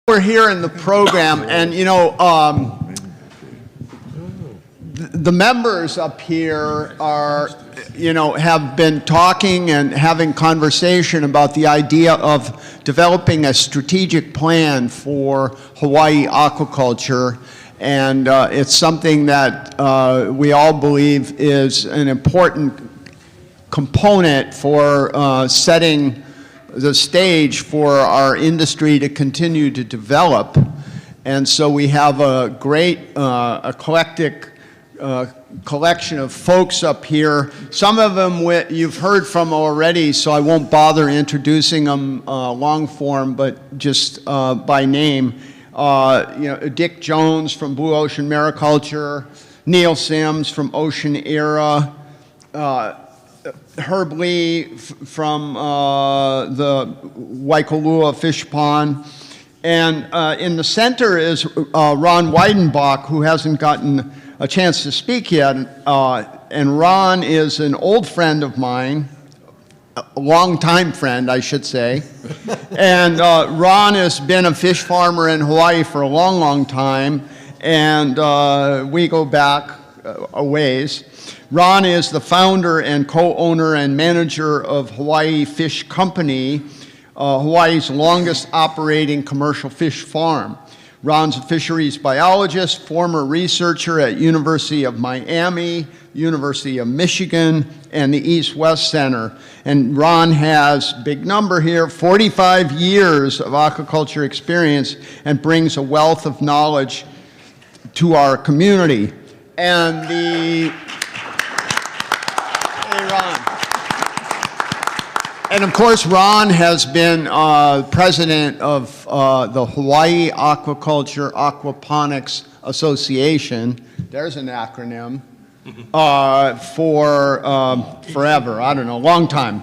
We're here in the program, and the members up here are, have been talking and having conversation about the idea of developing a strategic plan for Hawaii aquaculture, and it's something that we all believe is an important component for setting the stage for our industry to continue to develop. And so we have a great eclectic collection of folks up here. Some of them you've heard from already, so I won't bother introducing them long form, but just by name. Dick Jones from Blue Ocean Mariculture, Neil Sims from Ocean Era, Herb Lee from the Waikolua Fish Pond. And in the center is Ron Weidenbach, who hasn't gotten a chance to speak yet. And Ron is an old friend of mine, a long-time friend, I should say. And Ron has been a fish farmer in Hawaii for a long, long time. And we go back a ways. Ron is the founder and co-owner and manager of Hawaii Fish Company, Hawaii's longest operating commercial fish farm. Ron's a fisheries biologist, former researcher at University of Miami, University of Michigan, and the East-West Center. And Ron has, big number here, 45 years of aquaculture experience and brings a wealth of knowledge to our community. And And of course, Ron has been president of the Hawaii Aquaculture Aquaponics Association. There's an acronym for forever. I don't know, long time.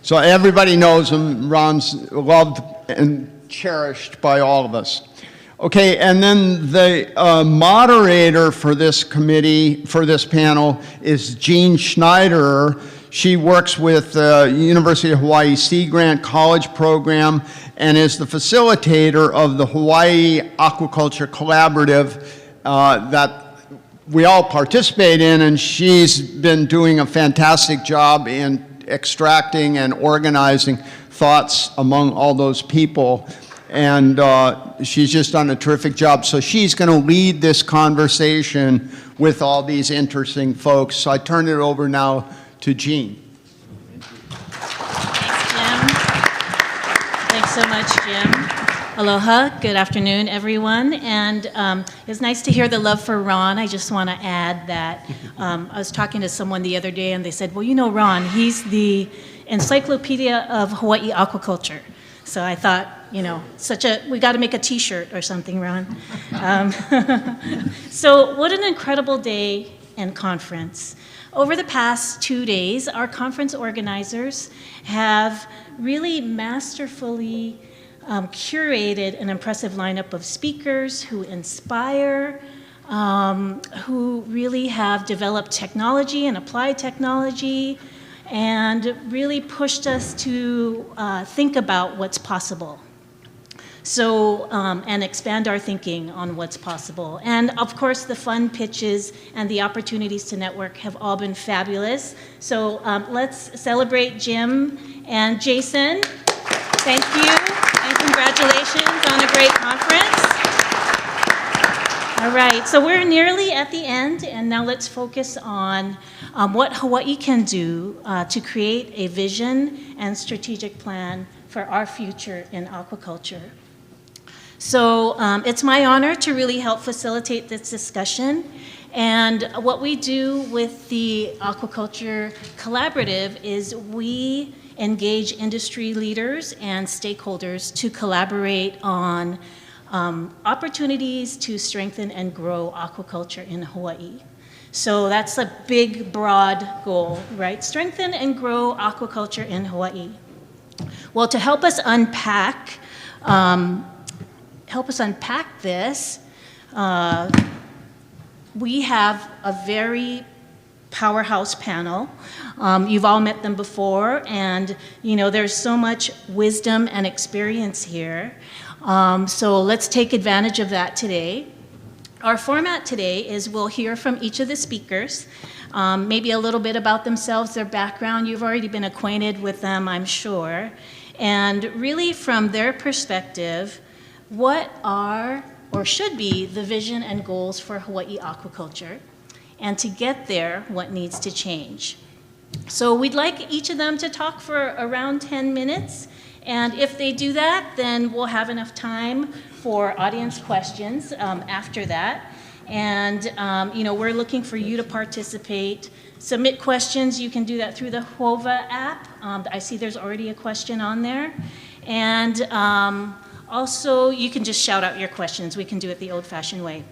So everybody knows him. Ron's loved and cherished by all of us. Okay, and then the moderator for this committee, for this panel, is Jean Schneider. She works with the University of Hawaii Sea Grant College Program and is the facilitator of the Hawaii Aquaculture Collaborative that we all participate in, and she's been doing a fantastic job in extracting and organizing thoughts among all those people. And she's just done a terrific job. So she's going to lead this conversation with all these interesting folks. So I turn it over now to Jean. Thanks, Jim. Thanks so much, Jim. Aloha. Good afternoon, everyone. And it's nice to hear the love for Ron. I just want to add that I was talking to someone the other day, and they said, well, you know Ron, he's the encyclopedia of Hawaii aquaculture. So I thought, we got to make a T-shirt or something, Ron. So what an incredible day and conference. Over the past 2 days, our conference organizers have really masterfully curated an impressive lineup of speakers who inspire, who really have developed technology and applied technology, and really pushed us to think about what's possible. So, and expand our thinking on what's possible. And of course, the fun pitches and the opportunities to network have all been fabulous. So let's celebrate Jim and Jason. Thank you, and congratulations on a great conference. All right, so we're nearly at the end, and now let's focus on what Hawaii can do to create a vision and strategic plan for our future in aquaculture. So it's my honor to really help facilitate this discussion. And what we do with the Aquaculture Collaborative is we engage industry leaders and stakeholders to collaborate on opportunities to strengthen and grow aquaculture in Hawaii. So that's a big, broad goal, right? Strengthen and grow aquaculture in Hawaii. Well, to help us unpack this, we have a very powerhouse panel. You've all met them before, and there's so much wisdom and experience here. So let's take advantage of that today. Our format today is we'll hear from each of the speakers, maybe a little bit about themselves, their background. You've already been acquainted with them, I'm sure. And really from their perspective, what are or should be the vision and goals for Hawaii aquaculture? And to get there, what needs to change? So we'd like each of them to talk for around 10 minutes. And if they do that, then we'll have enough time for audience questions after that. And we're looking for you to participate. Submit questions. You can do that through the HOVA app. I see there's already a question on there. And also, you can just shout out your questions. We can do it the old-fashioned way.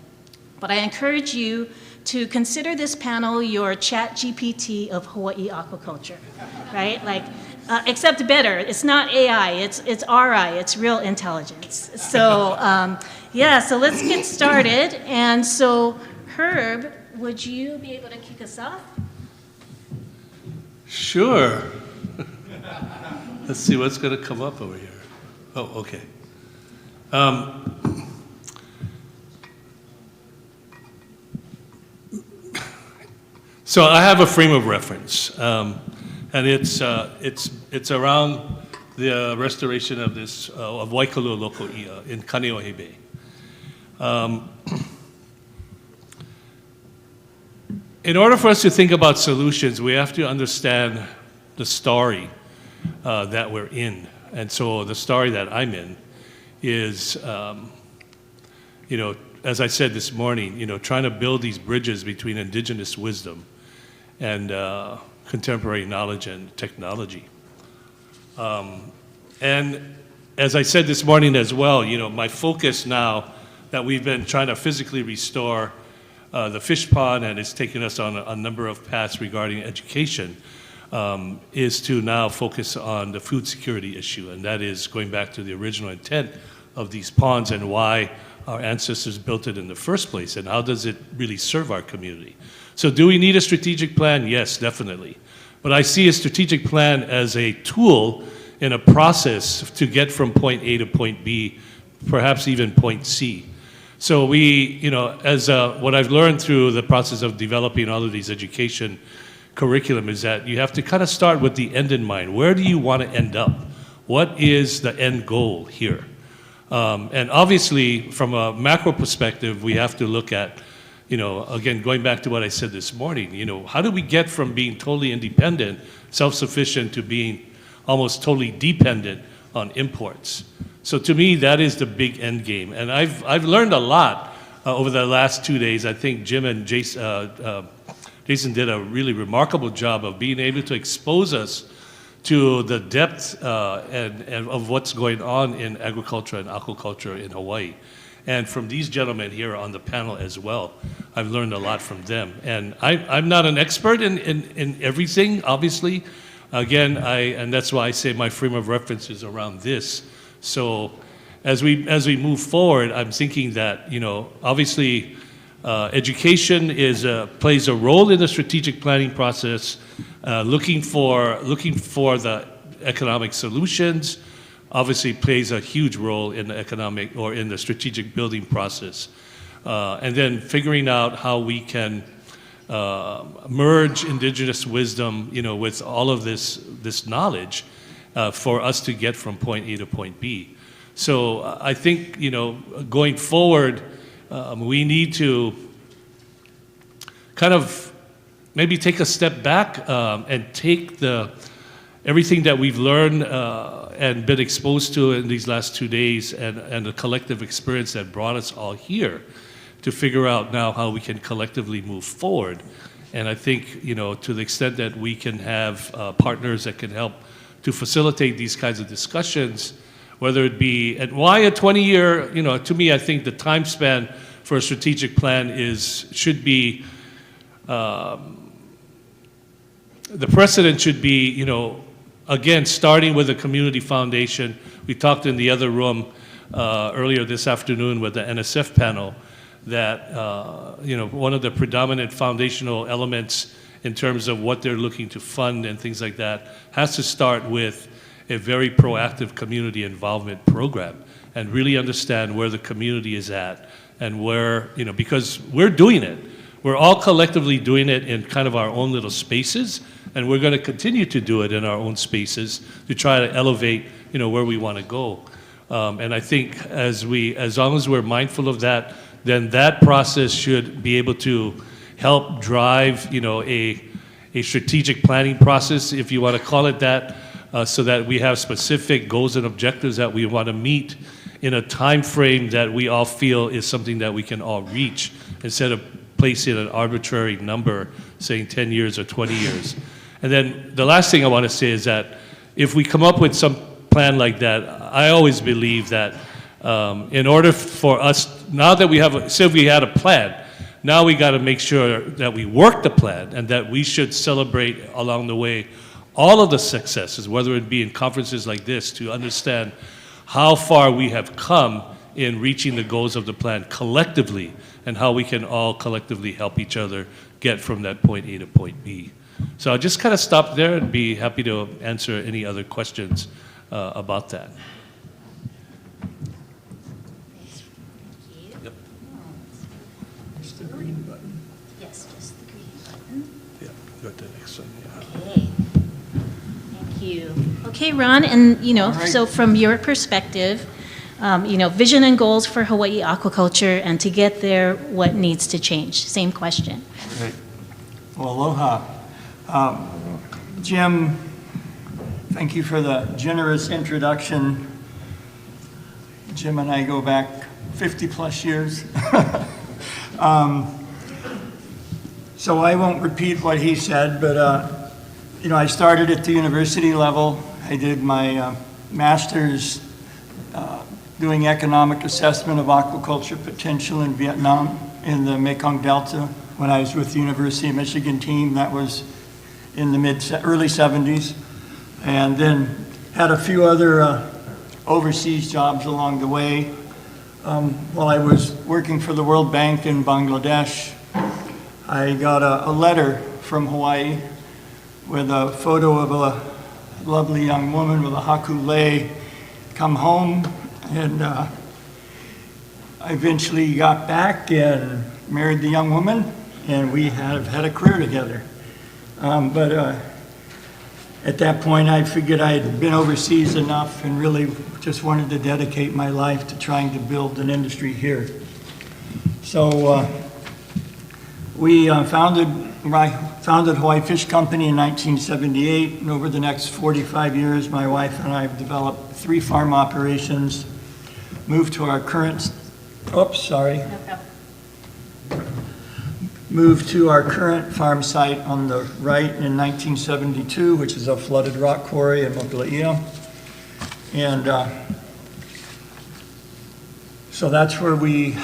But I encourage you to consider this panel your ChatGPT of Hawaii aquaculture, right? Except better. It's not AI, it's RI, it's real intelligence. So, so let's get started. And so, Herb, would you be able to kick us off? Sure. Let's see what's going to come up over here. Oh, okay. So I have a frame of reference, and it's around the restoration of this of Waikalua local ia in Kaneohe Bay. In order for us to think about solutions, we have to understand the story that we're in, and so the story that I'm in is, as I said this morning, trying to build these bridges between indigenous wisdom and contemporary knowledge and technology. And as I said this morning as well, my focus now that we've been trying to physically restore the fish pond, and it's taken us on a number of paths regarding education, is to now focus on the food security issue, and that is going back to the original intent of these ponds and why our ancestors built it in the first place, and how does it really serve our community. So do we need a strategic plan? Yes, definitely. But I see a strategic plan as a tool in a process to get from point A to point B, perhaps even point C. So what I've learned through the process of developing all of these education curriculum is that you have to kind of start with the end in mind. Where do you want to end up? What is the end goal here? And obviously, from a macro perspective, we have to look at, again, going back to what I said this morning, how do we get from being totally independent, self-sufficient, to being almost totally dependent on imports? So to me, that is the big end game. And I've learned a lot over the last 2 days. I think Jim and Jason did a really remarkable job of being able to expose us to the depth and of what's going on in agriculture and aquaculture in Hawaii. And from these gentlemen here on the panel as well, I've learned a lot from them. And I'm not an expert in everything, obviously. Again, and that's why I say my frame of reference is around this. So as we move forward, I'm thinking that, obviously, education plays a role in the strategic planning process, looking for the economic solutions, obviously plays a huge role in the economic or in the strategic building process. And then figuring out how we can merge indigenous wisdom, with all of this knowledge for us to get from point A to point B. So I think, going forward, we need to kind of maybe take a step back and take everything that we've learned and been exposed to in these last 2 days and the collective experience that brought us all here to figure out now how we can collectively move forward. And I think, to the extent that we can have partners that can help to facilitate these kinds of discussions, whether it be, and why a 20-year, to me, I think the time span for a strategic plan should be, the precedent should be, again, starting with a community foundation. We talked in the other room earlier this afternoon with the NSF panel that, one of the predominant foundational elements in terms of what they're looking to fund and things like that has to start with a very proactive community involvement program. and really understand where the community is at and where, because we're doing it. We're all collectively doing it in kind of our own little spaces, and we're going to continue to do it in our own spaces to try to elevate, where we want to go. And I think as long as we're mindful of that, then that process should be able to help drive, a strategic planning process, if you want to call it that, so that we have specific goals and objectives that we want to meet in a time frame that we all feel is something that we can all reach, instead of placing an arbitrary number, saying 10 years or 20 years. And then the last thing I want to say is that if we come up with some plan like that, I always believe that in order for us, now that we have, say we had a plan, now we got to make sure that we work the plan, and that we should celebrate along the way all of the successes, whether it be in conferences like this, to understand how far we have come in reaching the goals of the plan collectively, and how we can all collectively help each other get from that point A to point B. So I'll just kind of stop there and be happy to answer any other questions about that. Yep. Just the green button. Yes, just the green button. Yeah, got the next one, yeah. Okay. Thank you. Okay, Ron, and right. so from your perspective, vision and goals for Hawaii aquaculture, and to get there, what needs to change? Same question. Right. Well, aloha. Jim, thank you for the generous introduction. Jim and I go back 50 plus years. So I won't repeat what he said, but I started at the university level. I did my master's doing economic assessment of aquaculture potential in Vietnam in the Mekong Delta when I was with the University of Michigan team. That was in the early 70s. And then had a few other overseas jobs along the way. While I was working for the World Bank in Bangladesh, I got a letter from Hawaii with a photo of a lovely young woman with a haku lei, come home, and I eventually got back and married the young woman, and we have had a career together. But at that point, I figured I had been overseas enough and really just wanted to dedicate my life to trying to build an industry here. So we founded Hawaii Fish Company in 1978, and over the next 45 years, my wife and I have developed 3 farm operations, moved to our current, moved to our current farm site on the right in 1972, which is a flooded rock quarry in Mokuleia. And so that's where we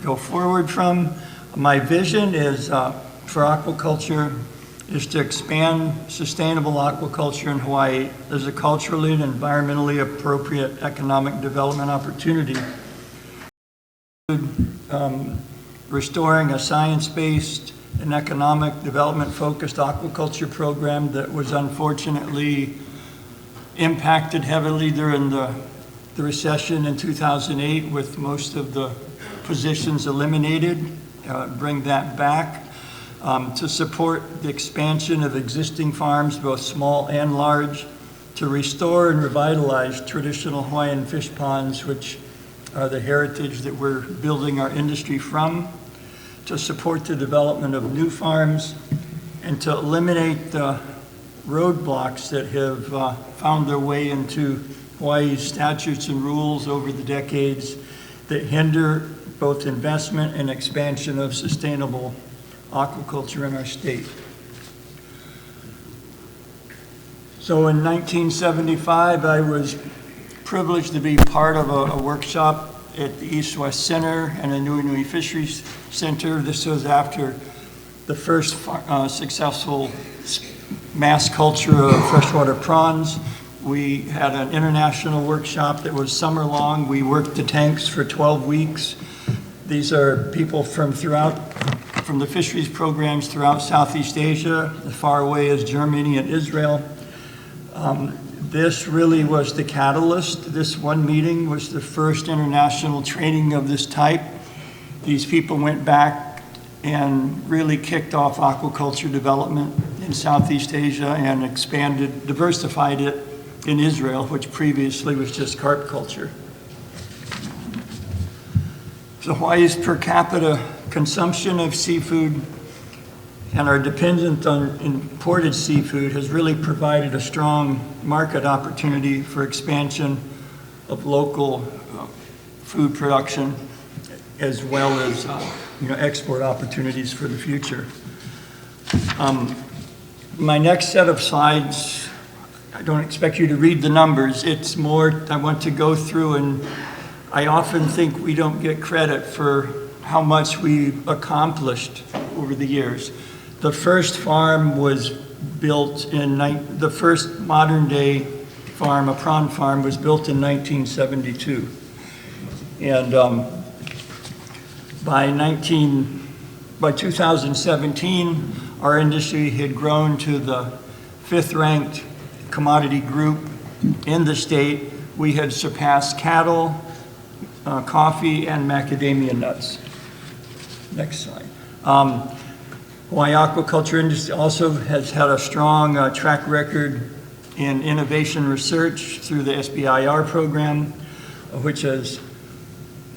go forward from. My vision is for aquaculture is to expand sustainable aquaculture in Hawaii as a culturally and environmentally appropriate economic development opportunity. Restoring a science-based and economic development-focused aquaculture program that was unfortunately impacted heavily during the recession in 2008, with most of the positions eliminated. Bring that back to support the expansion of existing farms, both small and large, to restore and revitalize traditional Hawaiian fish ponds, which are the heritage that we're building our industry from, to support the development of new farms, and to eliminate the roadblocks that have found their way into Hawaii's statutes and rules over the decades that hinder both investment and expansion of sustainable aquaculture in our state. So in 1975, I was privileged to be part of a workshop at the East-West Center and the Nui Nui Fisheries Center. This was after the first successful mass culture of freshwater prawns. We had an international workshop that was summer-long. We worked the tanks for 12 weeks. These are people from the fisheries programs throughout Southeast Asia, as far away as Germany and Israel. This really was the catalyst. This one meeting was the first international training of this type. These people went back and really kicked off aquaculture development in Southeast Asia and expanded, diversified it in Israel, which previously was just carp culture. So Hawaii's per capita consumption of seafood and our dependence on imported seafood has really provided a strong market opportunity for expansion of local food production, as well as export opportunities for the future. My next set of slides, I don't expect you to read the numbers. It's more I want to go through, and I often think we don't get credit for how much we've accomplished over the years. The first farm was built the first modern day farm, a prawn farm, was built in 1972. And by 2017, our industry had grown to the 5th ranked commodity group in the state. We had surpassed cattle, coffee, and macadamia nuts. Next slide. Hawaii aquaculture industry also has had a strong track record in innovation research through the SBIR program, which has,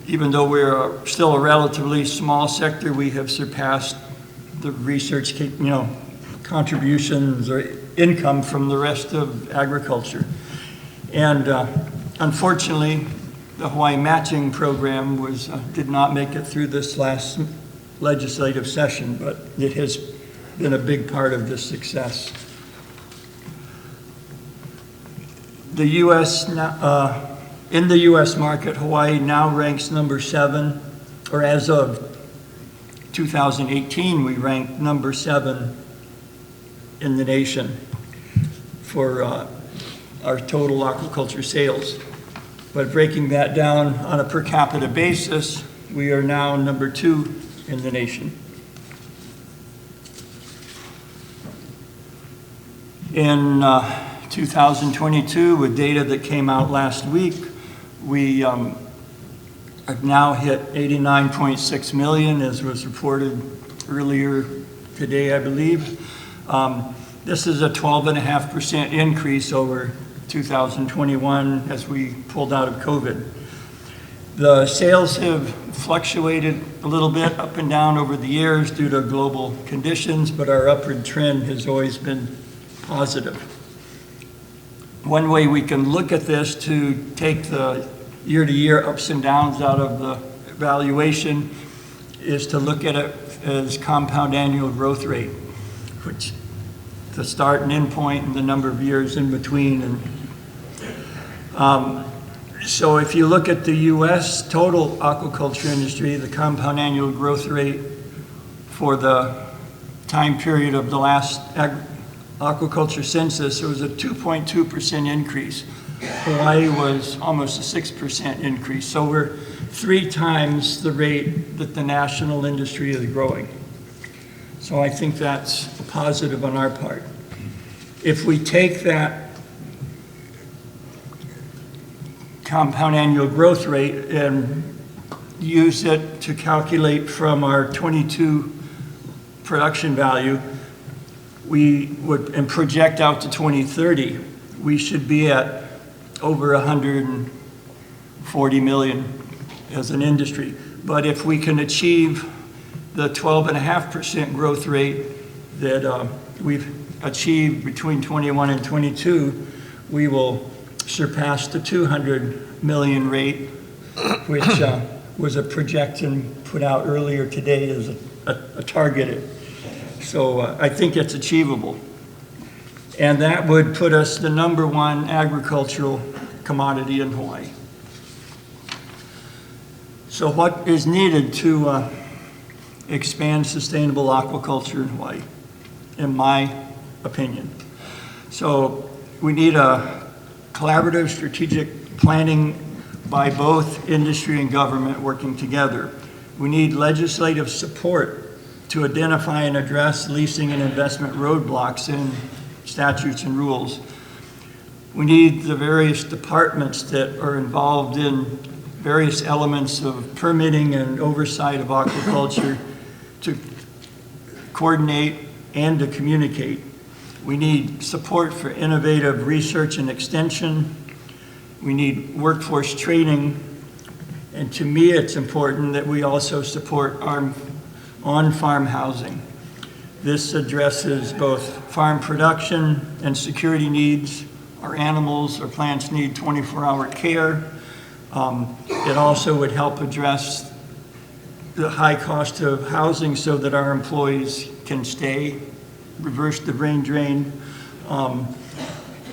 even though we're still a relatively small sector, we have surpassed the research contributions or income from the rest of agriculture. And unfortunately, the Hawaii matching program did not make it through this last legislative session, but it has been a big part of this success. The U.S. In the U.S. market, Hawaii now ranks number 7, or as of 2018, we ranked number 7 in the nation for our total aquaculture sales. But breaking that down on a per capita basis, we are now number 2 in the nation. In 2022, with data that came out last week, we have now hit 89.6 million, as was reported earlier today, I believe. This is a 12.5% increase over 2021 as we pulled out of COVID. The sales have fluctuated a little bit up and down over the years due to global conditions, but our upward trend has always been positive. One way we can look at this to take the year-to-year ups and downs out of the valuation is to look at it as compound annual growth rate, which the start and end point and the number of years in between. And so if you look at the U.S. total aquaculture industry, the compound annual growth rate for the time period of the last aquaculture census, it was a 2.2% increase. Hawaii was almost a 6% increase. So we're 3 times the rate that the national industry is growing. So I think that's a positive on our part. If we take that compound annual growth rate and use it to calculate from our 22 production value, and project out to 2030, we should be at over 140 million as an industry. But if we can achieve the 12.5% growth rate that we've achieved between 21 and 22, we will surpass the 200 million rate, which was a projection put out earlier today as a targeted. So I think it's achievable. And that would put us the #1 agricultural commodity in Hawaii. So what is needed to expand sustainable aquaculture in Hawaii, in my opinion? So we need a collaborative strategic planning by both industry and government working together. We need legislative support to identify and address leasing and investment roadblocks in statutes and rules. We need the various departments that are involved in various elements of permitting and oversight of aquaculture to coordinate and to communicate. We need support for innovative research and extension. We need workforce training. And to me, it's important that we also support our on-farm housing. This addresses both farm production and security needs. Our animals, our plants need 24-hour care. It also would help address the high cost of housing so that our employees can stay, reverse the brain drain.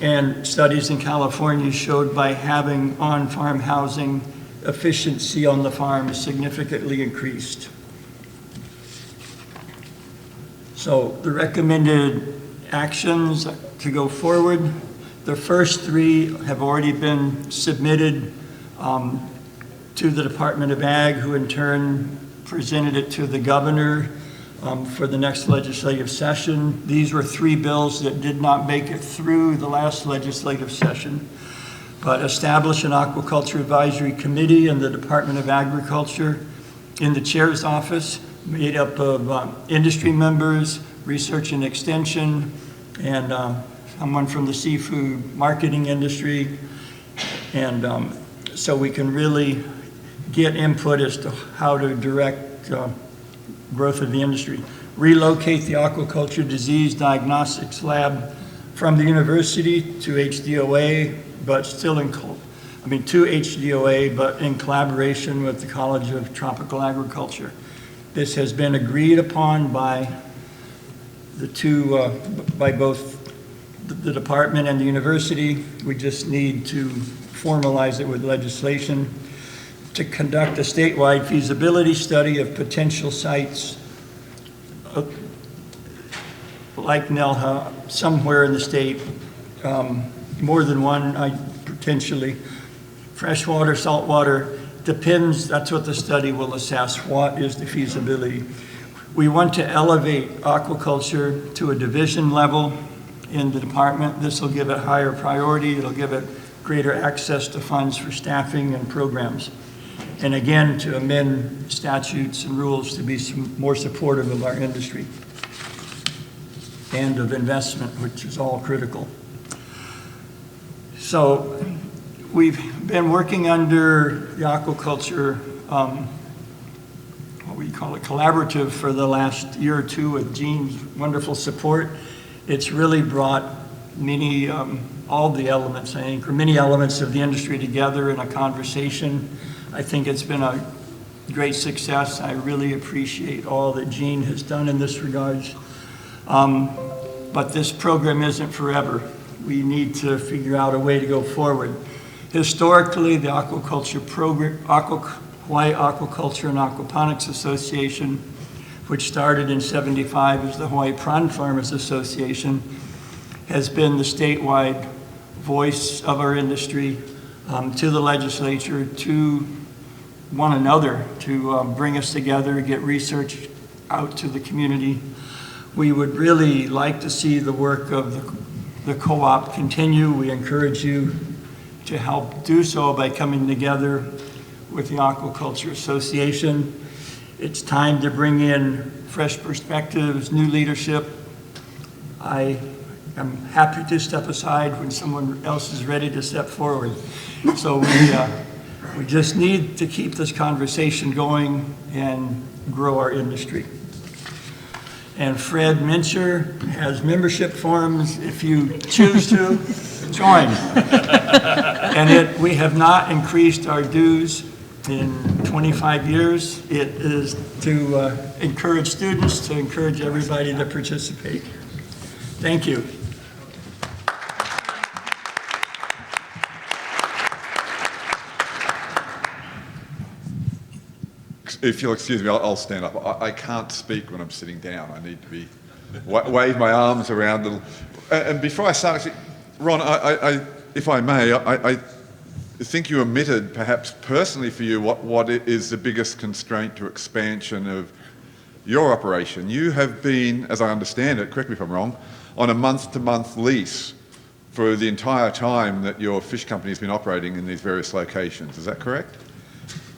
And studies in California showed by having on-farm housing, efficiency on the farm is significantly increased. So the recommended actions to go forward, the first three have already been submitted to the Department of Ag, who in turn presented it to the governor for the next legislative session. These were three bills that did not make it through the last legislative session, but establish an aquaculture advisory committee in the Department of Agriculture in the chair's office, made up of industry members, research and extension, and someone from the seafood marketing industry. And so we can really get input as to how to direct growth of the industry. Relocate the aquaculture disease diagnostics lab from the university to HDOA, but still to HDOA, but in collaboration with the College of Tropical Agriculture. This has been agreed upon by the two, by both the department and the university. We just need to formalize it with legislation to conduct a statewide feasibility study of potential sites like Nelha, somewhere in the state, more than one, potentially. Freshwater, saltwater, depends, that's what the study will assess, what is the feasibility. We want to elevate aquaculture to a division level in the department. This will give it higher priority, it'll give it greater access to funds for staffing and programs. And again, to amend statutes and rules to be more supportive of our industry and of investment, which is all critical. So we've been working under the aquaculture, what we call it, collaborative for the last year or two with Gene's wonderful support. It's really brought many, all the elements, I think, or many elements of the industry together in a conversation. I think it's been a great success. I really appreciate all that Gene has done in this regard. But this program isn't forever. We need to figure out a way to go forward. Historically, the aquaculture program, Hawaii Aquaculture and Aquaponics Association, which started in '75 as the Hawaii Prawn Farmers Association, has been the statewide voice of our industry to the legislature, to one another, to bring us together, get research out to the community. We would really like to see the work of the co-op continue. We encourage you to help do so by coming together with the Aquaculture Association. It's time to bring in fresh perspectives, new leadership. I am happy to step aside when someone else is ready to step forward. So we just need to keep this conversation going and grow our industry. And Fred Mincher has membership forms if you choose to join. And we have not increased our dues in 25 years. It is to encourage students, to encourage everybody to participate. Thank you. If you'll excuse me, I'll stand up. I can't speak when I'm sitting down. I need to be wave my arms around a little. And before I start, actually, Ron, if I may, I think you omitted, perhaps personally for you, what is the biggest constraint to expansion of your operation. You have been, as I understand it, correct me if I'm wrong, on a month-to-month lease for the entire time that your fish company has been operating in these various locations. Is that correct?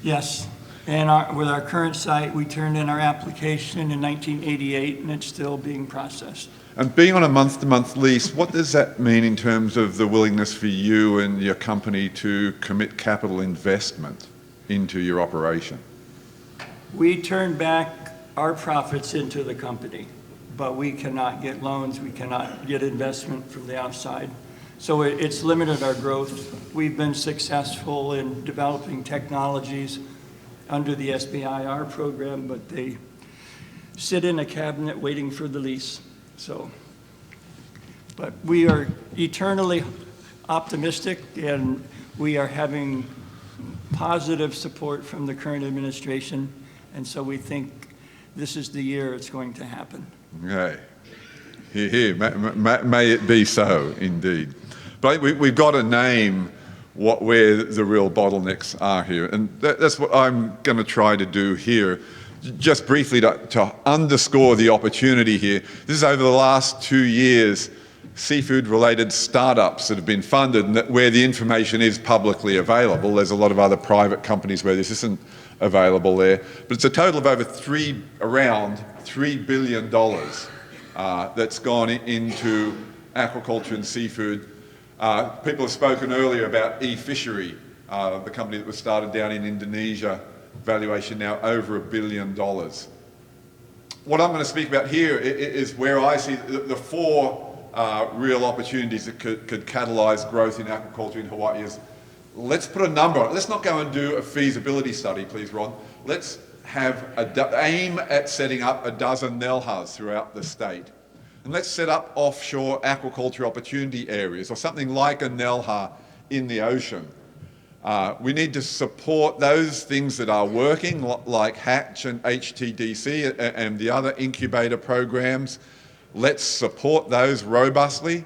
Yes, and with our current site, we turned in our application in 1988, and it's still being processed. And being on a month-to-month lease, what does that mean in terms of the willingness for you and your company to commit capital investment into your operation? We turn back our profits into the company, but we cannot get loans, we cannot get investment from the outside. So it's limited our growth. We've been successful in developing technologies under the SBIR program, but they sit in a cabinet waiting for the lease. So, but we are eternally optimistic, and we are having positive support from the current administration, and so we think this is the year it's going to happen. Okay. Hear, hear. May it be so, indeed. But we've got to name where the real bottlenecks are here, and that's what I'm going to try to do here. Just briefly to underscore the opportunity here, this is over the last 2 years, seafood-related startups that have been funded and where the information is publicly available. There's a lot of other private companies where this isn't available there, but it's a total of over around $3 billion that's gone into aquaculture and seafood. People have spoken earlier about e-fishery, the company that was started down in Indonesia, valuation now over $1 billion. What I'm going to speak about here is where I see the four real opportunities that could catalyse growth in aquaculture in Hawaii. Is let's put a number on it. Let's not go and do a feasibility study, please, Ron. Let's have aim at setting up a dozen NELHAs throughout the state. And let's set up offshore aquaculture opportunity areas or something like a NELHA in the ocean. We need to support those things that are working, like Hatch and HTDC and the other incubator programs. Let's support those robustly.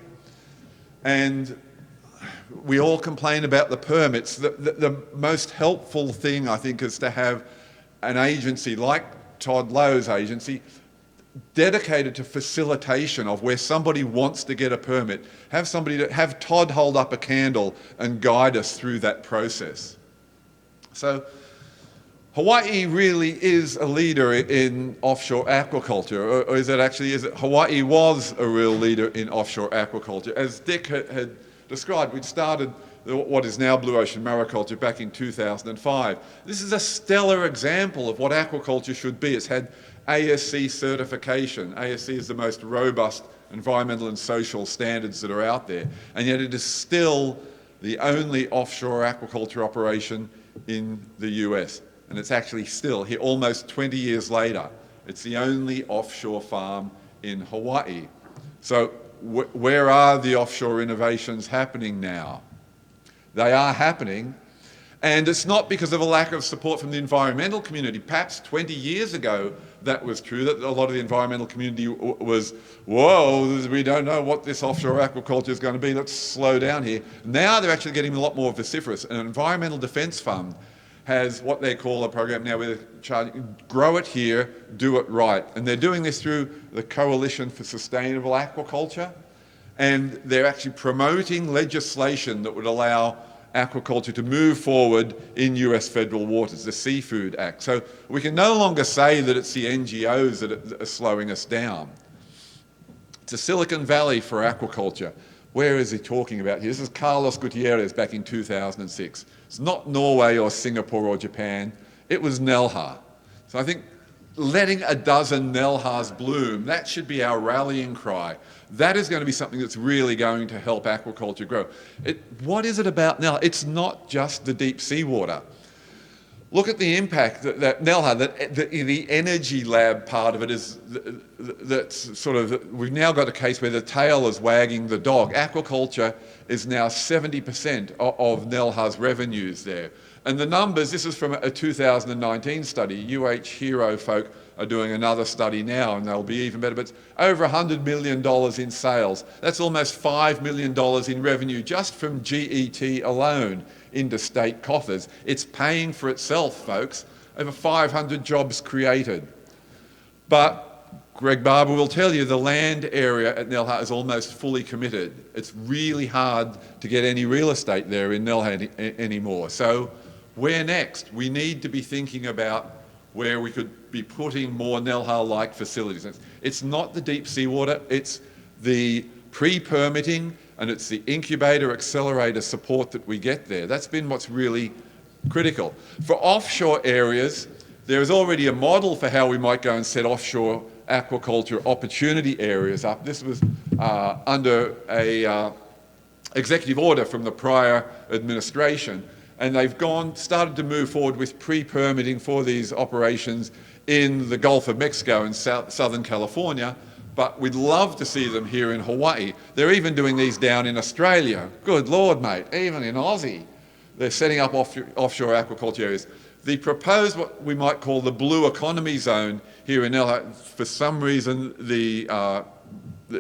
And we all complain about the permits. The most helpful thing, I think, is to have an agency like Todd Lowe's agency dedicated to facilitation of where somebody wants to get a permit. Have Todd hold up a candle and guide us through that process. So Hawaii really is a leader in offshore aquaculture, or is it Hawaii was a real leader in offshore aquaculture. As Dick had described, we'd started what is now blue ocean mariculture back in 2005. This is a stellar example of what aquaculture should be. It's had ASC certification. ASC is the most robust environmental and social standards that are out there, and yet it is still the only offshore aquaculture operation in the US. And it's actually still here almost 20 years later. It's the only offshore farm in Hawaii. So where are the offshore innovations happening now? They are happening, and it's not because of a lack of support from the environmental community. Perhaps 20 years ago that was true, that a lot of the environmental community was, whoa, we don't know what this offshore aquaculture is going to be, let's slow down here. Now they're actually getting a lot more vociferous. An Environmental Defence Fund has what they call a program now where they're charging, grow it here, do it right. And they're doing this through the Coalition for Sustainable Aquaculture. And they're actually promoting legislation that would allow aquaculture to move forward in US federal waters, the Seafood Act. So we can no longer say that it's the NGOs that are slowing us down. It's a Silicon Valley for aquaculture. Where is he talking about here? This is Carlos Gutierrez back in 2006. It's not Norway or Singapore or Japan. It was NELHA. So I think letting a dozen NELHAs bloom, that should be our rallying cry. That is going to be something that's really going to help aquaculture grow. What is it about NELHA? It's not just the deep seawater. Look at the impact that NELHA, the energy lab part of it is, that's sort of, we've now got a case where the tail is wagging the dog. Aquaculture is now 70% of NELHA's revenues there. And the numbers, this is from a 2019 study. UH Hero folk are doing another study now, and they'll be even better, but it's over $100 million in sales. That's almost $5 million in revenue just from GET alone into state coffers. It's paying for itself, folks. Over 500 jobs created. But Greg Barber will tell you the land area at Nelha is almost fully committed. It's really hard to get any real estate there in Nelha anymore. So where next? We need to be thinking about where we could be putting more Nelha-like facilities. It's not the deep seawater, it's the pre-permitting and it's the incubator accelerator support that we get there. That's been what's really critical. For offshore areas, there is already a model for how we might go and set offshore aquaculture opportunity areas up. This was under a executive order from the prior administration, and they've started to move forward with pre-permitting for these operations in the Gulf of Mexico and Southern California, but we'd love to see them here in Hawaii. They're even doing these down in Australia. Good Lord, mate, even in Aussie. They're setting up offshore aquaculture areas. The proposed, what we might call the blue economy zone here in Nelha, for some reason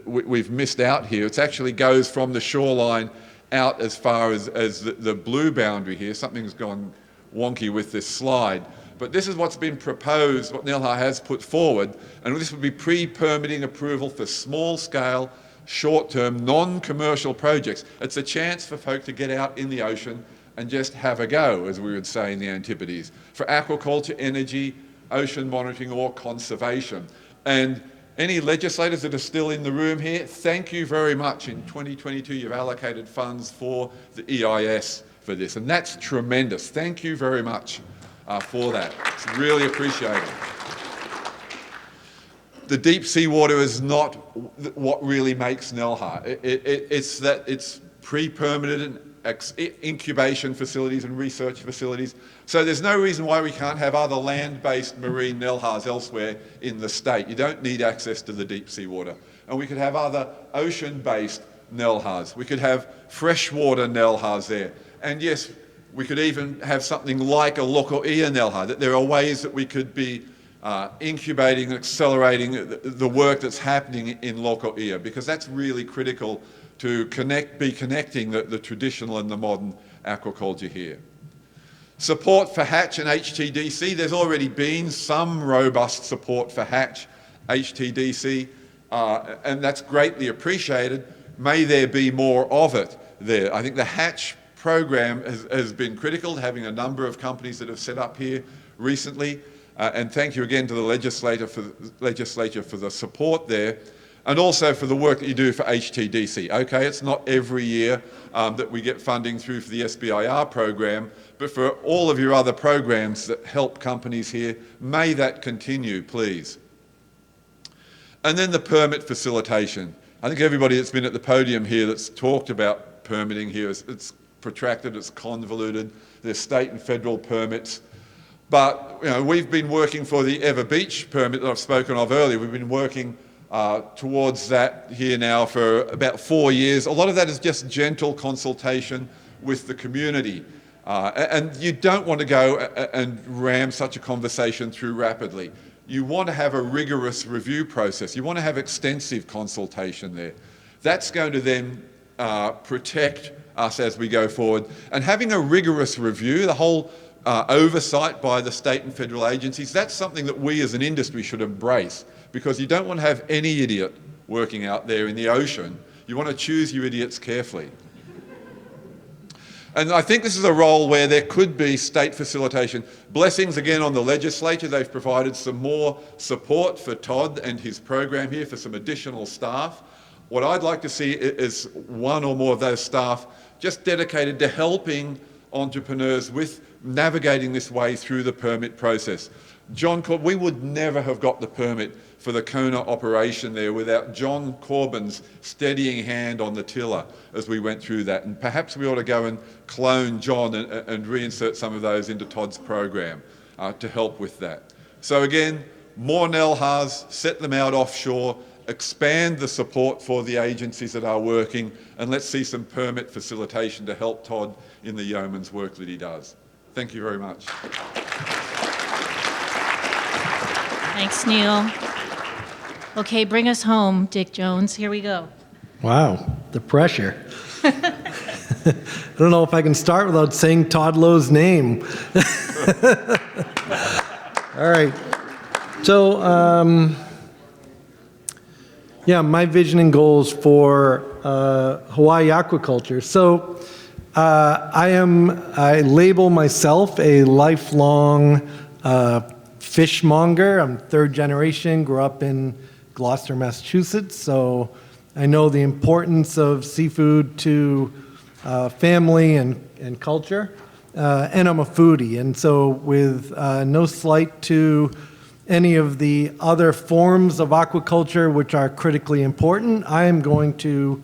we've missed out here. It actually goes from the shoreline out as far as the blue boundary here. Something's gone wonky with this slide. But this is what's been proposed, what Nelha has put forward, and this would be pre-permitting approval for small-scale, short-term, non-commercial projects. It's a chance for folk to get out in the ocean and just have a go, as we would say in the Antipodes, for aquaculture, energy, ocean monitoring, or conservation. And any legislators that are still in the room here, thank you very much. In 2022, you've allocated funds for the EIS for this, and that's tremendous. Thank you very much for that. It's really appreciated. The deep seawater is not what really makes Nelha. It's that it's pre-permitted and incubation facilities and research facilities. So there's no reason why we can't have other land-based marine Nelhas elsewhere in the state. You don't need access to the deep seawater. And we could have other ocean-based Nelhas. We could have freshwater Nelhas there. And yes, we could even have something like a Loko'ia Nelha, that there are ways that we could be incubating and accelerating the work that's happening in Loko'ia, because that's really critical to be connecting the traditional and the modern aquaculture here. Support for hatch and HTDC. There's already been some robust support for hatch, HTDC, and that's greatly appreciated. May there be more of it there. I think the hatch program has been critical, having a number of companies that have set up here recently, and thank you again to the legislature for the support there. And also for the work that you do for HTDC. Okay, it's not every year that we get funding through for the SBIR program, but for all of your other programs that help companies here, may that continue, please. And then the permit facilitation. I think everybody that's been at the podium here that's talked about permitting here, it's protracted, it's convoluted, there's state and federal permits. But we've been working for the Ever Beach permit that I've spoken of earlier. We've been working towards that here now for about 4 years. A lot of that is just gentle consultation with the community. And you don't want to go and ram such a conversation through rapidly. You want to have a rigorous review process. You want to have extensive consultation there. That's going to then protect us as we go forward. And having a rigorous review, the whole oversight by the state and federal agencies, that's something that we as an industry should embrace, because you don't want to have any idiot working out there in the ocean. You want to choose your idiots carefully. And I think this is a role where there could be state facilitation. Blessings again on the legislature. They've provided some more support for Todd and his program here for some additional staff. What I'd like to see is one or more of those staff just dedicated to helping entrepreneurs with navigating this way through the permit process. John Corbin, we would never have got the permit for the Kona operation there without John Corbin's steadying hand on the tiller as we went through that. And perhaps we ought to go and clone John and reinsert some of those into Todd's program to help with that. So again, more Nelhas, set them out offshore, expand the support for the agencies that are working, and let's see some permit facilitation to help Todd in the yeoman's work that he does. Thank you very much. Thanks, Neil. Okay, bring us home, Dick Jones. Here we go. Wow, the pressure. I don't know if I can start without saying Todd Lowe's name. All right. So Yeah, my vision and goals for Hawaii aquaculture. So I label myself a lifelong fishmonger. I'm third generation, grew up in Gloucester, Massachusetts. So I know the importance of seafood to family and culture. And I'm a foodie. And so with no slight to any of the other forms of aquaculture which are critically important, I am going to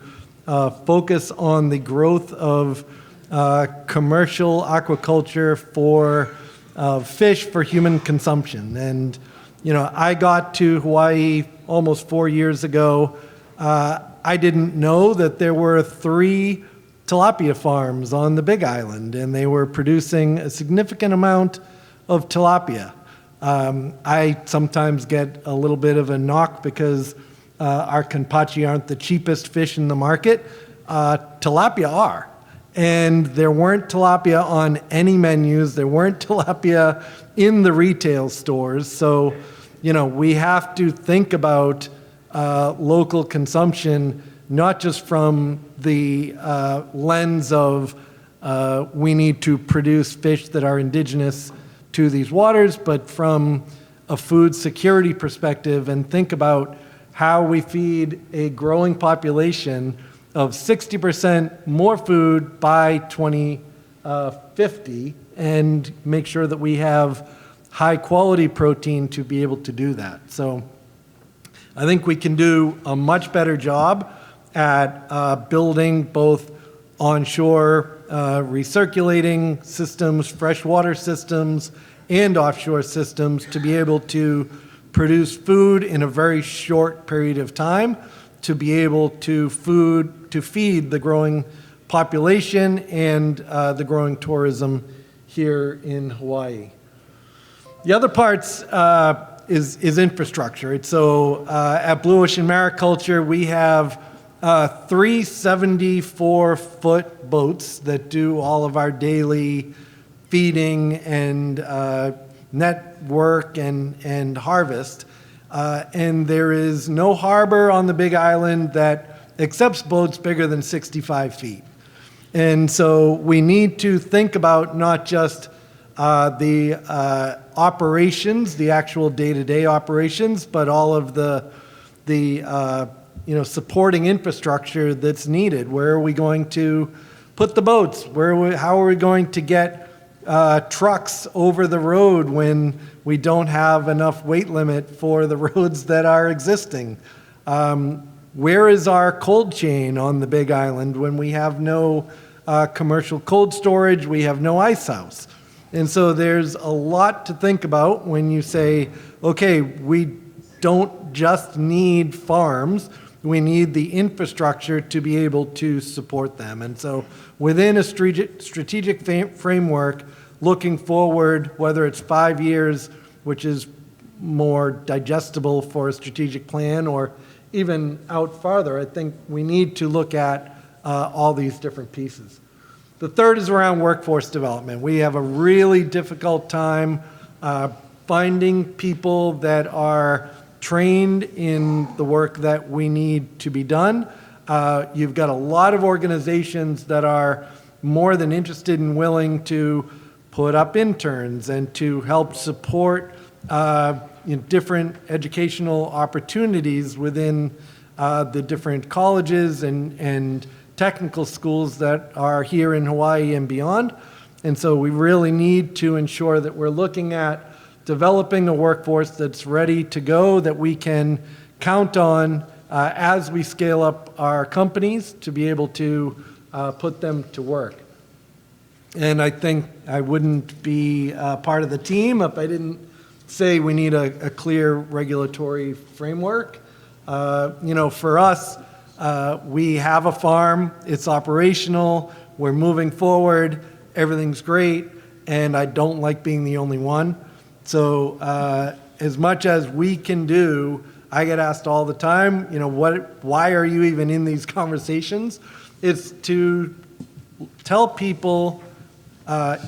focus on the growth of commercial aquaculture for fish for human consumption. And, you know, I got to Hawaii almost 4 years ago. I didn't know that there were 3 tilapia farms on the Big Island, and they were producing a significant amount of tilapia. I sometimes get a little bit of a knock because our kanpachi aren't the cheapest fish in the market. Tilapia are. And there weren't tilapia on any menus. There weren't tilapia in the retail stores. So, you know, we have to think about local consumption, not just from the lens of we need to produce fish that are indigenous to these waters, but from a food security perspective, and think about how we feed a growing population of 60% more food by 2050 and make sure that we have high quality protein to be able to do that. So I think we can do a much better job at building both onshore recirculating systems, freshwater systems, and offshore systems to be able to produce food in a very short period of time, to be able to feed the growing population and the growing tourism here in Hawaii. The other parts is infrastructure. So at Blue Ocean Mariculture, we have 3 74-foot boats that do all of our daily feeding and net work and harvest. And there is no harbor on the Big Island that accepts boats bigger than 65 feet. And so we need to think about not just the operations, the actual day-to-day operations, but all of the supporting infrastructure that's needed. Where are we going to put the boats? How are we going to get trucks over the road when we don't have enough weight limit for the roads that are existing? Where is our cold chain on the Big Island when we have no commercial cold storage, we have no ice house? And so there's a lot to think about when you say, okay, we don't just need farms, we need the infrastructure to be able to support them. And so within a strategic framework, looking forward, whether it's 5 years, which is more digestible for a strategic plan, or even out farther, I think we need to look at all these different pieces. The third is around workforce development. We have a really difficult time finding people that are trained in the work that we need to be done. You've got a lot of organizations that are more than interested and willing to put up interns and to help support different educational opportunities within the different colleges and technical schools that are here in Hawaii and beyond. And so we really need to ensure that we're looking at developing a workforce that's ready to go, that we can count on as we scale up our companies to be able to put them to work. And I think I wouldn't be part of the team if I didn't say we need a clear regulatory framework. For us, we have a farm, it's operational, we're moving forward, everything's great, and I don't like being the only one. So as much as we can do, I get asked all the time, why are you even in these conversations? It's to tell people,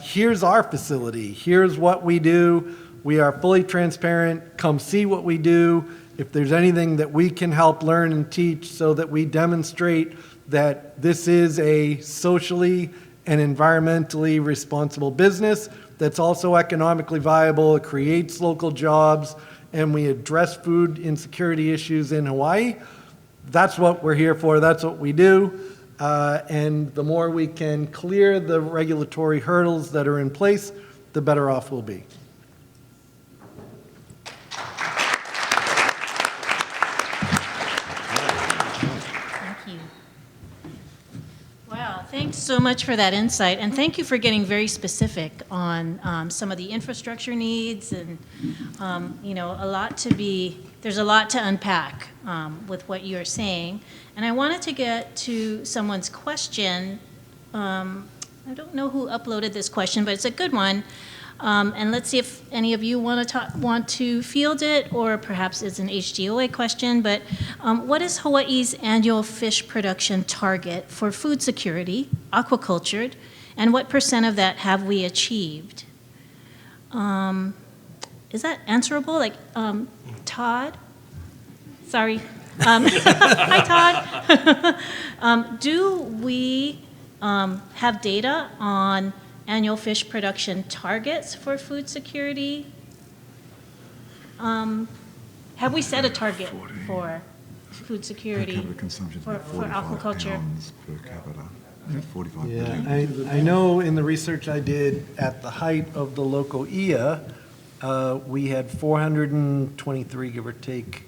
here's our facility, here's what we do, we are fully transparent, come see what we do, if there's anything that we can help learn and teach so that we demonstrate that this is a socially and environmentally responsible business that's also economically viable, it creates local jobs, and we address food insecurity issues in Hawaii, that's what we're here for, that's what we do. And the more we can clear the regulatory hurdles that are in place, the better off we'll be. Thank you. Wow, thanks so much for that insight, and thank you for getting very specific on some of the infrastructure needs, and there's a lot to unpack with what you're saying. And I wanted to get to someone's question. I don't know who uploaded this question, but it's a good one. And let's see if any of you want to field it, or perhaps it's an HGOA question. But what is Hawaii's annual fish production target for food security, aquaculture, and what % of that have we achieved? Is that answerable? Like, Todd? Sorry. Hi, Todd. Do we have data on annual fish production targets for food security? Have we set a target for food security Per capita consumption for aquaculture? pounds per capita. 45 Yeah, million. I know in the research I did at the height of the local IA, we had 423, give or take,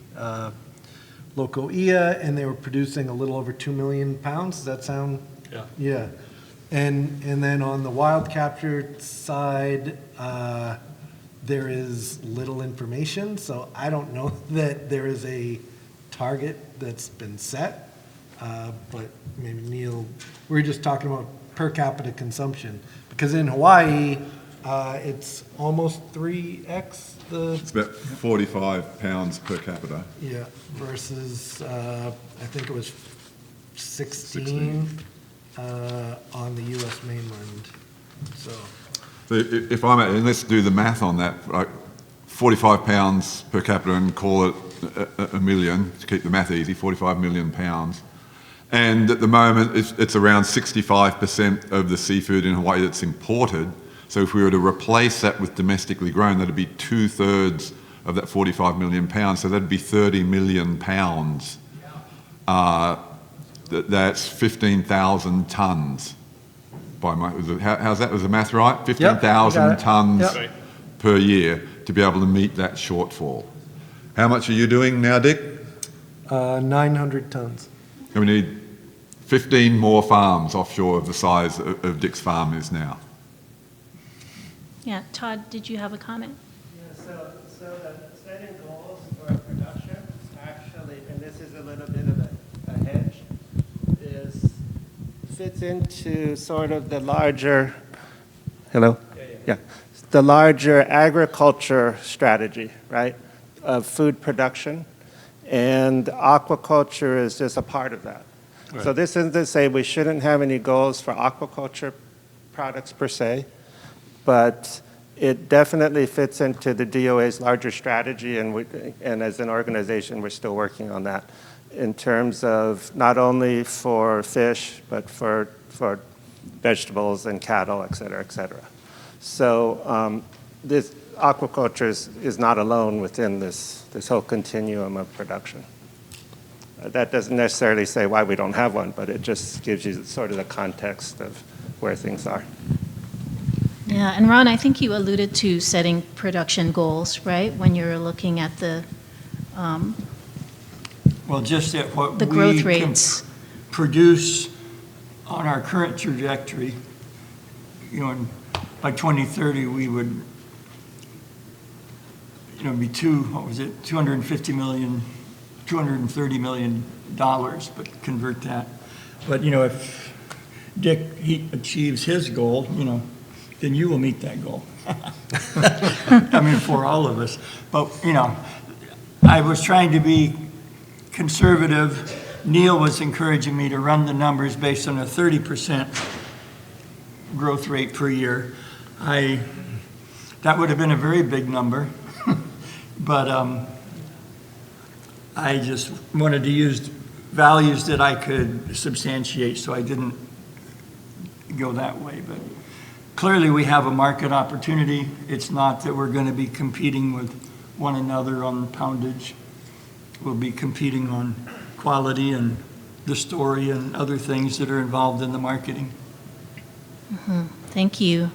local IA, and they were producing a little over 2 million pounds. Does that sound? Yeah. Yeah. And then on the wild capture side, there is little information, so I don't know that there is a target that's been set. But maybe Neil, we were just talking about per capita consumption, because in Hawaii, it's almost 3x the, It's about 45 pounds per capita. yeah, versus, I think it was 16 on the US mainland, so. So if I'm at, and let's do the math on that, like 45 pounds per capita and call it a million, to keep the math easy, 45 million pounds. And at the moment, it's around 65% of the seafood in Hawaii that's imported. So if we were to replace that with domestically grown, that'd be 2/3 of that 45 million pounds. So that'd be 30 million pounds. That's 15,000 tons. How's that? Was the math right? 15,000 tons Yep. per year to be able to meet that shortfall. How much are you doing now, Dick? 900 tons. And we need 15 more farms offshore of the size of Dick's farm is now. Yeah, Todd, did you have a comment? Yeah, so the setting goals for production, actually, and this is a little bit of a hedge, fits into sort of the larger, hello? Yeah. The larger agriculture strategy, right, of food production, and aquaculture is just a part of that. Right. So this isn't to say we shouldn't have any goals for aquaculture products per se, but it definitely fits into the DOA's larger strategy, and as an organization, we're still working on that in terms of not only for fish, but for vegetables and cattle, et cetera, et cetera. So this aquaculture is not alone within this whole continuum of production. That doesn't necessarily say why we don't have one, but it just gives you sort of the context of where things are. Yeah, and Ron, I think you alluded to setting production goals, right? When you're looking at the Well, just at what the we growth can rates. produce on our current trajectory, and by 2030, we would, be $250 million, $230 million, but convert that. But, if Dick, he achieves his goal, then you will meet that goal. I mean, for all of us. But, I was trying to be conservative. Neil was encouraging me to run the numbers based on a 30% growth rate per year. That would have been a very big number, but I just wanted to use values that I could substantiate, so I didn't go that way. But clearly, we have a market opportunity. It's not that we're going to be competing with one another on poundage. We'll be competing on quality and the story and other things that are involved in the marketing. Thank you.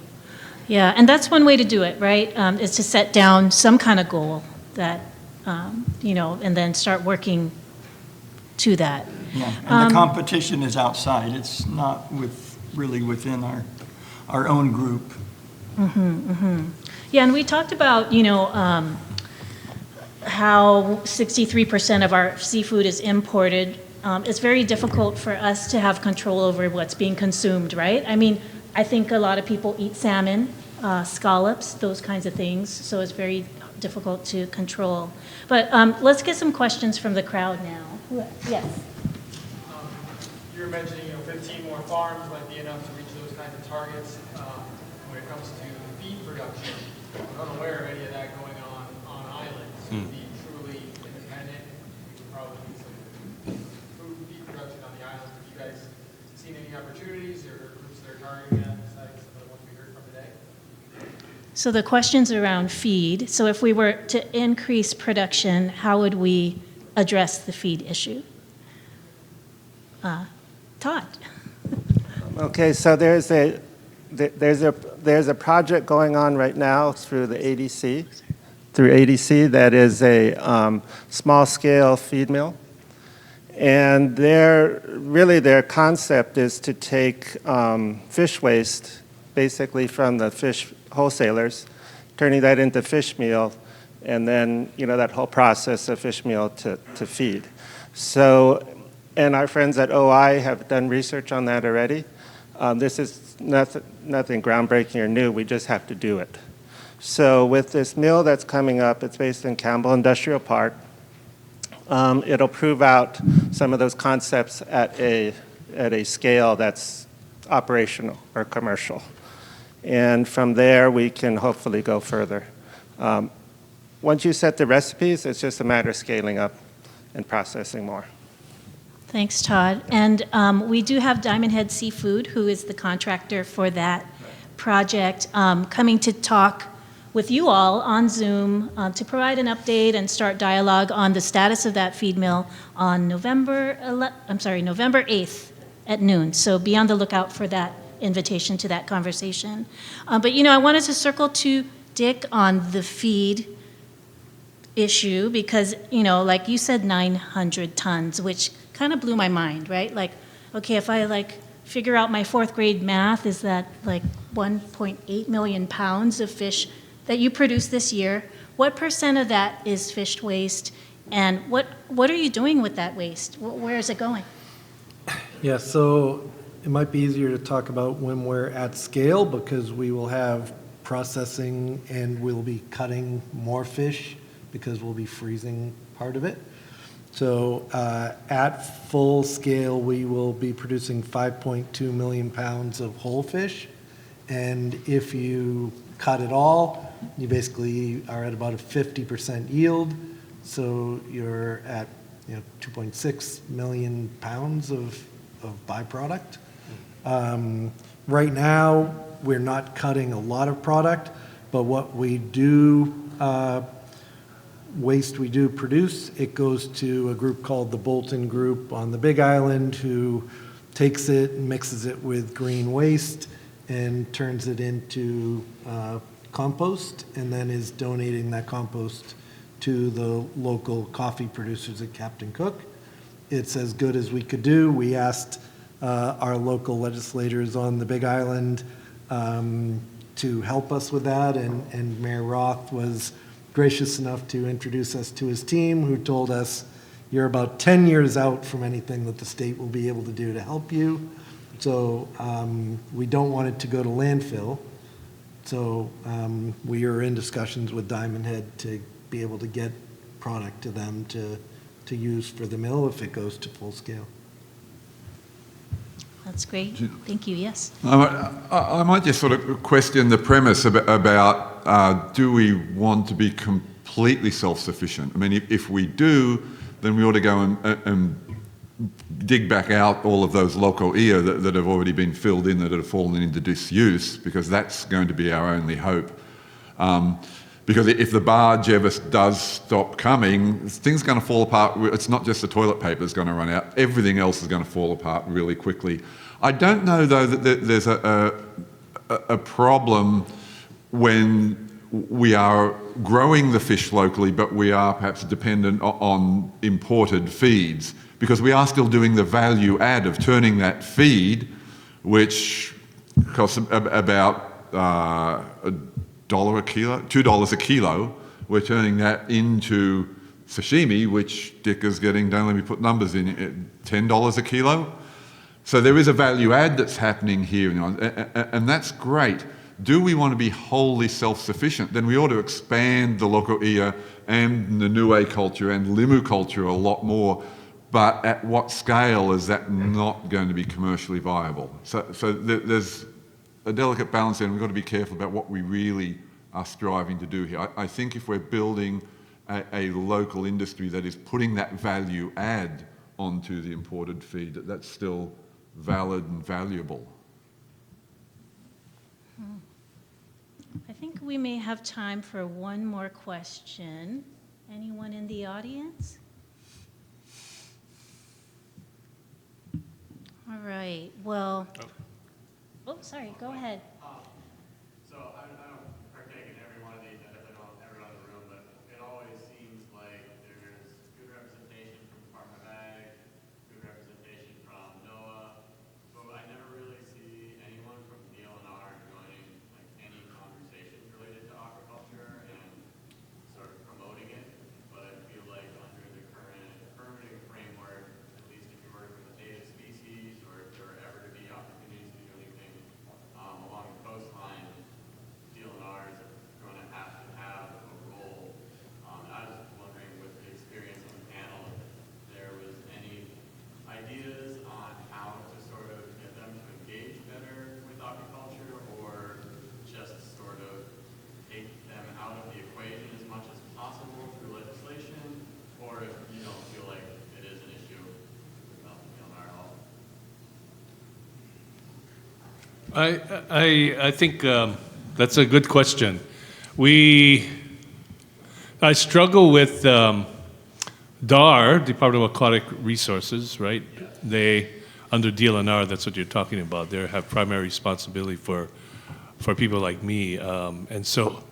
Yeah, and that's one way to do it, right? Is to set down some kind of goal that, and then start working to that. Yeah, and the competition is outside. It's not really within our own group. Yeah, and we talked about, how 63% of our seafood is imported. It's very difficult for us to have control over what's being consumed, right? I mean, I think a lot of people eat salmon, scallops, those kinds of things, so it's very difficult to control. But let's get some questions from the crowd now. Yes? You were mentioning, 15 more farms might be enough to reach those kinds of targets. When it comes to feed production, I'm unaware of any of that going on islands. To be truly independent, we would probably need some food feed production on the islands. Have you guys seen any opportunities or groups that are targeting that besides the ones we heard from today? So the question's around feed. So if we were to increase production, how would we address the feed issue? Todd? Okay, so there's a project going on right now through the ADC, that is a small-scale feed mill. And their concept is to take fish waste, basically from the fish wholesalers, turning that into fish meal, and then, that whole process of fish meal to feed. So, and our friends at OI have done research on that already. This is nothing groundbreaking or new, we just have to do it. So with this mill that's coming up, it's based in Campbell Industrial Park. It'll prove out some of those concepts at a scale that's operational or commercial. And from there, we can hopefully go further. Once you set the recipes, it's just a matter of scaling up and processing more. Thanks, Todd. And we do have Diamond Head Seafood, who is the contractor for that project, coming to talk with you all on Zoom to provide an update and start dialogue on the status of that feed mill on November 8th at noon. So be on the lookout for that invitation to that conversation. But I wanted to circle to Dick on the feed issue because, like you said, 900 tons, which kind of blew my mind, right? Like, okay, if I figure out my fourth grade math, is that 1.8 million pounds of fish that you produce this year? What percent of that is fish waste? And what are you doing with that waste? Where is it going? Yeah, so it might be easier to talk about when we're at scale because we will have processing and we'll be cutting more fish because we'll be freezing part of it. So at full scale, we will be producing 5.2 million pounds of whole fish. And if you cut it all, you basically are at about a 50% yield. So you're at 2.6 million pounds of byproduct. Right now, we're not cutting a lot of product, but what we do waste we do produce, it goes to a group called the Bolton Group on the Big Island who takes it and mixes it with green waste and turns it into compost and then is donating that compost to the local coffee producers at Captain Cook. It's as good as we could do. We asked our local legislators on the Big Island to help us with that, and Mayor Roth was gracious enough to introduce us to his team, who told us, you're about 10 years out from anything that the state will be able to do to help you. So we don't want it to go to landfill. So we are in discussions with Diamond Head to be able to get product to them to use for the mill if it goes to full scale. That's great. Thank you. Yes. I might just sort of question the premise about do we want to be completely self-sufficient? I mean, if we do, then we ought to go and dig back out all of those local ear that have already been filled in, that have fallen into disuse, because that's going to be our only hope. Because if the barge ever does stop coming, things are going to fall apart. It's not just the toilet paper that's going to run out. Everything else is going to fall apart really quickly. I don't know, though, that there's a problem when we are growing the fish locally, but we are perhaps dependent on imported feeds, because we are still doing the value add of turning that feed, which costs about $1 a kilo, $2 a kilo. We're turning that into sashimi, which Dick is getting, don't let me put numbers in, $10 a kilo. So there is a value add that's happening here, and that's great. Do we want to be wholly self-sufficient? Then we ought to expand the loko'ia and the Niue culture and Limu culture a lot more. But at what scale is that not going to be commercially viable? So there's a delicate balance there, and we've got to be careful about what we really are striving to do here. I think if we're building a local industry that is putting that value add onto the imported feed, that's still valid and valuable. I think we may have time for one more question. Anyone in the audience? All right, well, oh, sorry, go ahead. So I don't partake in every one of these, I definitely don't everyone in the room, but it always seems like there's good representation from Department of Ag, good representation from NOAA, but I never really see anyone from DLNR joining like any conversations related to aquaculture and sort of promoting it. But I feel like under the current permitting framework, at least if you're working with native species, or if there were ever to be opportunities to do anything along the coastline, DLNR is going to have a role. I was wondering, with the experience on the panel, if there was any ideas on how to sort of get them to engage better with aquaculture, or just sort of take them out of the equation as much as possible through legislation, or if you don't feel like it is an issue with DLNR at all. I think that's a good question. I struggle with DAR, Department of Aquatic Resources, right? They, under DLNR, that's what you're talking about. They have primary responsibility for people like me. And so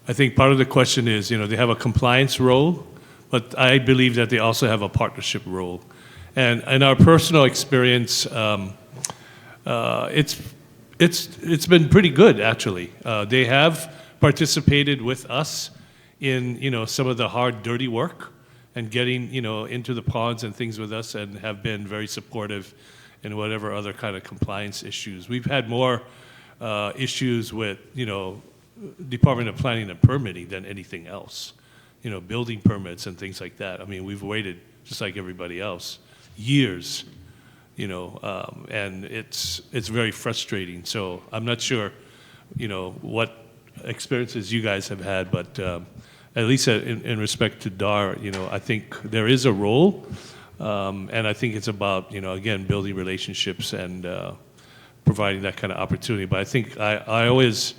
I think part of the question is, they have a compliance role, but I believe that they also have a partnership role. And in our personal experience, it's been pretty good, actually. They have participated with us in, some of the hard, dirty work and getting, into the ponds and things with us, and have been very supportive in whatever other kind of compliance issues. We've had more issues with, Department of Planning and Permitting than anything else. Building permits and things like that. I mean, we've waited, just like everybody else, years. And it's very frustrating. So I'm not sure, what experiences you guys have had, but at least in respect to DAR, I think there is a role, and I think it's about, again, building relationships and providing that kind of opportunity. But I think I always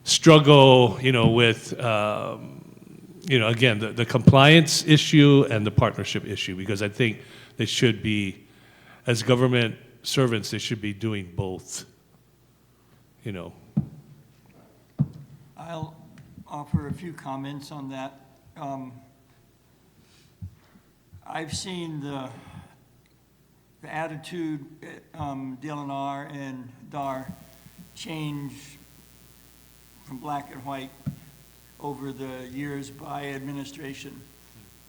struggle, with, again, the compliance issue and the partnership issue, because I think they should be, as government servants, they should be doing both, I'll offer a few comments on that. I've seen the attitude at DLNR and DAR change from black and white over the years by administration.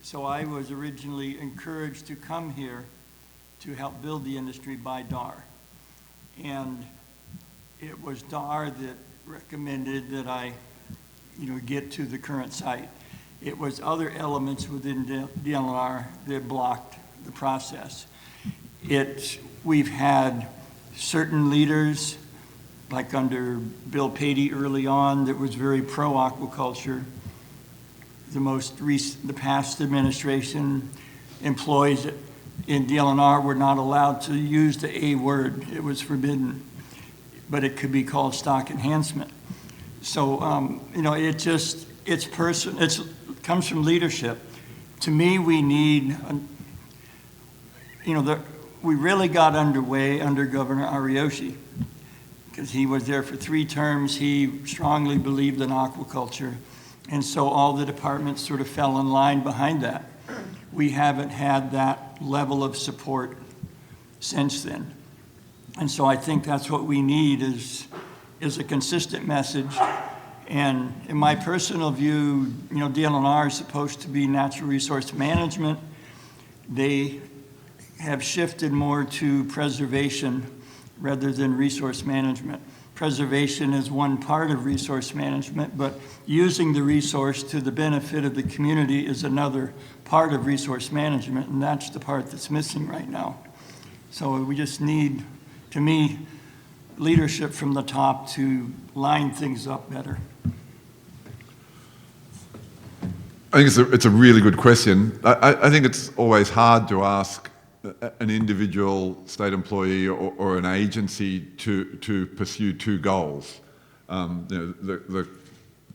So I was originally encouraged to come here to help build the industry by DAR. And it was DAR that recommended that I, get to the current site. It was other elements within DLNR that blocked the process. We've had certain leaders, like under Bill Patey early on, that was very pro-aquaculture, the past administration employees in DLNR were not allowed to use the A word. It was forbidden, but it could be called stock enhancement. So, it comes from leadership. To me, we need, we really got underway under Governor Ariyoshi, because he was there for 3 terms. He strongly believed in aquaculture. And so all the departments sort of fell in line behind that. We haven't had that level of support since then. And so I think that's what we need is a consistent message. And in my personal view, DLNR is supposed to be natural resource management. They have shifted more to preservation rather than resource management. Preservation is one part of resource management, but using the resource to the benefit of the community is another part of resource management, and that's the part that's missing right now. So we just need, to me, leadership from the top to line things up better. I think it's a really good question. I think it's always hard to ask an individual state employee or an agency to pursue 2 goals, the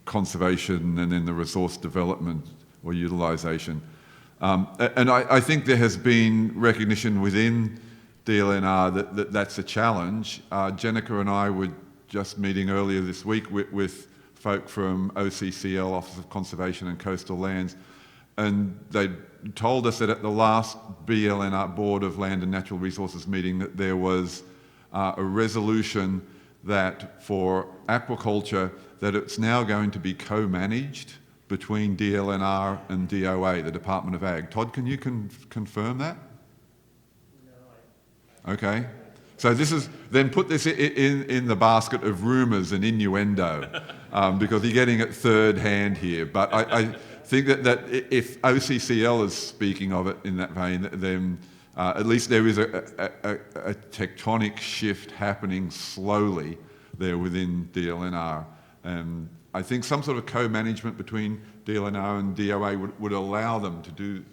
conservation and then the resource development or utilisation. And I think there has been recognition within DLNR that's a challenge. Jenica and I were just meeting earlier this week with folk from OCCL, Office of Conservation and Coastal Lands, and they told us that at the last BLNR Board of Land and Natural Resources meeting that there was a resolution that for aquaculture that it's now going to be co-managed between DLNR and DOA, the Department of Ag. Todd, can you confirm that? No. Okay. So then put this in the basket of rumours and innuendo, because you're getting it third hand here. But I think that if OCCL is speaking of it in that vein, then at least there is a tectonic shift happening slowly there within DLNR. And I think some sort of co-management between DLNR and DOA would allow them to do,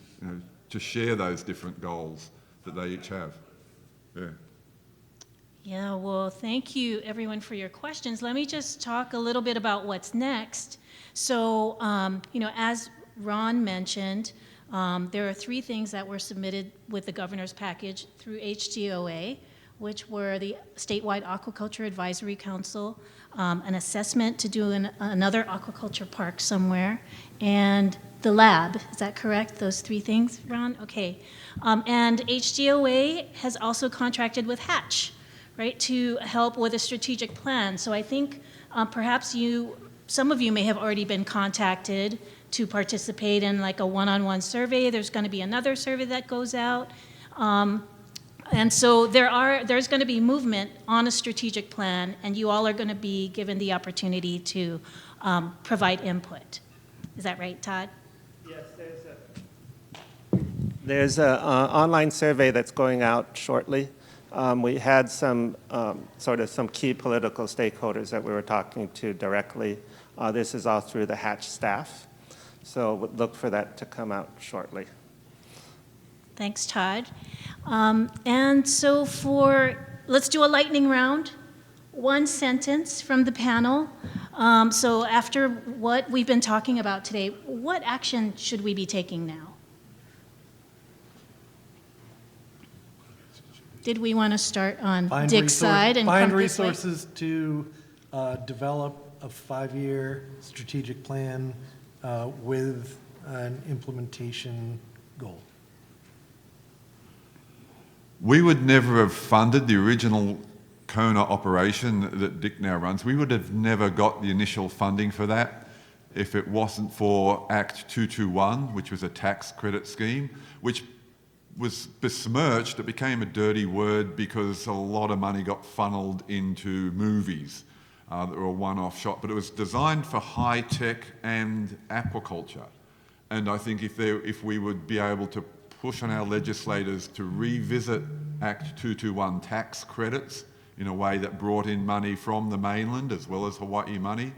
to share those different goals that they each have. Yeah. Yeah, well, thank you everyone for your questions. Let me just talk a little bit about what's next. So, as Ron mentioned, there are 3 things that were submitted with the governor's package through HDOA, which were the statewide aquaculture advisory council, an assessment to do another aquaculture park somewhere, and the lab. Is that correct? Those 3 things, Ron? Okay. And HDOA has also contracted with Hatch, right, to help with a strategic plan. So I think perhaps some of you may have already been contacted to participate in like a one-on-one survey. There's going to be another survey that goes out. And so there's going to be movement on a strategic plan, and you all are going to be given the opportunity to provide input. Is that right, Todd? Yes, there's an online survey that's going out shortly. We had some key political stakeholders that we were talking to directly. This is all through the Hatch staff, so look for that to come out shortly. Thanks, Todd. And so let's do a lightning round. 1 sentence from the panel. So after what we've been talking about today, what action should we be taking now? Did we want to start on Dick's side and find come this way? resources to develop a 5-year strategic plan with an implementation goal? We would never have funded the original Kona operation that Dick now runs. We would have never got the initial funding for that if it wasn't for Act 221, which was a tax credit scheme, which was besmirched. It became a dirty word because a lot of money got funneled into movies that were a one-off shot, but it was designed for high-tech and aquaculture. And I think if we would be able to push on our legislators to revisit Act 221 tax credits in a way that brought in money from the mainland as well as Hawaii money,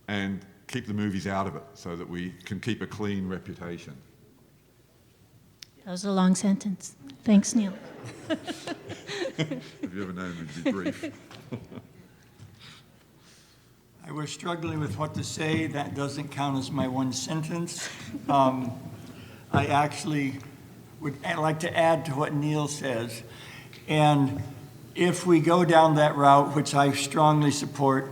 and keep the movies out of it so that we can keep a clean reputation. That was a long sentence. Thanks, Neil. Have you ever known me to be brief? I was struggling with what to say. That doesn't count as my one sentence. I actually would like to add to what Neil says. And if we go down that route, which I strongly support,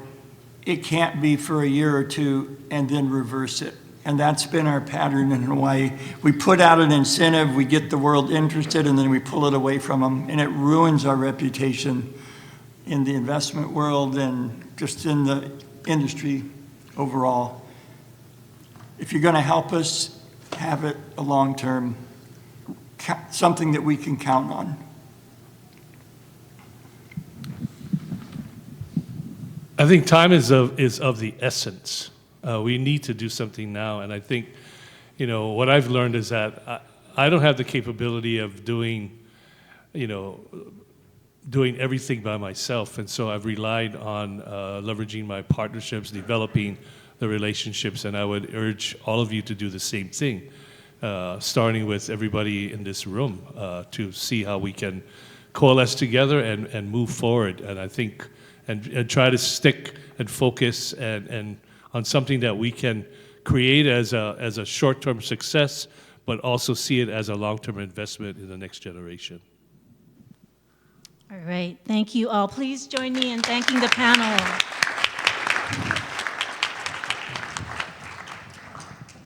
it can't be for a year or two and then reverse it. And that's been our pattern in Hawaii. We put out an incentive, we get the world interested, and then we pull it away from them, and it ruins our reputation in the investment world and just in the industry overall. If you're going to help us, have it a long-term, something that we can count on. I think time is of the essence. We need to do something now, and I think, what I've learned is that I don't have the capability of doing everything by myself, and so I've relied on leveraging my partnerships, developing the relationships, and I would urge all of you to do the same thing, starting with everybody in this room, to see how we can coalesce together and move forward, and I think, and try to stick and focus and on something that we can create as a short-term success, but also see it as a long-term investment in the next generation. All right, thank you all. Please join me in thanking the panel.